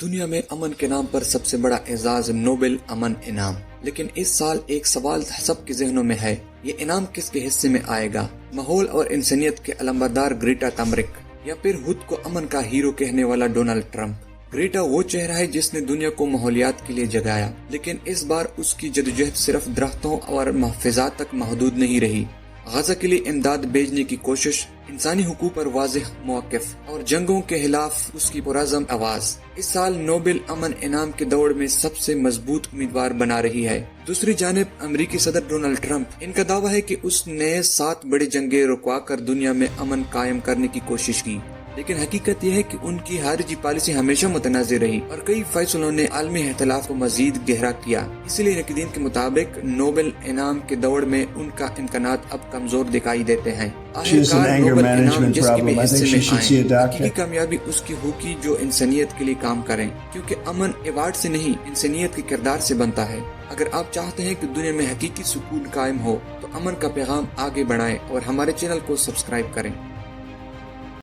دنیا میں امن کے نام پر سب سے بڑا اعزاز نوبل امن انعام، لیکن اس سال ایک سوال سب کے ذہنوں میں ہے، یہ انعام کس کے حصے میں آئے گا؟ ماحول اور انسانیت کے علمبردار گریٹا تھنبرگ یا پھر خود کو امن کا ہیرو کہنے والا ڈونلڈ ٹرمپ؟ گریٹا وہ چہرہ ہے جس نے دنیا کو ماحولیات کے لیے جگایا، لیکن اس بار اس کی جدوجہد صرف درختوں اور محفوظات تک محدود نہیں رہی۔ غزہ کے لیے امداد بھیجنے کی کوشش، انسانی حقوق پر واضح موقف اور جنگوں کے خلاف اس کی پرعزم آواز اس سال نوبل امن انعام کے دوڑ میں سب سے مضبوط امیدوار بنا رہی ہے۔ دوسری جانب امریکی صدر ڈونلڈ ٹرمپ، ان کا دعویٰ ہے کہ اس نے 7 بڑی جنگیں رکوا کر دنیا میں امن قائم کرنے کی کوشش کی، لیکن حقیقت یہ ہے کہ ان کی خارجی پالیسی ہمیشہ متنازع رہی اور کئی فیصلوں نے عالمی اختلاف کو مزید گہرا کیا۔ اسی لیے ناقدین کے مطابق نوبل انعام کے دوڑ میں ان کا امکانات اب کمزور دکھائی دیتے ہیں۔ آخرکار نوبل انعام جس کی بھی حصے میں آئیں، حقیقی کامیابی اس کی ہوگی جو انسانیت کے لیے کام کریں، کیونکہ امن ایوارڈ سے نہیں، انسانیت کے کردار سے بنتا ہے۔ اگر آپ چاہتے ہیں کہ دنیا میں حقیقی سکون قائم ہو تو امن کا پیغام آگے بڑھائیں اور ہمارے چینل کو سبسکرائب کریں۔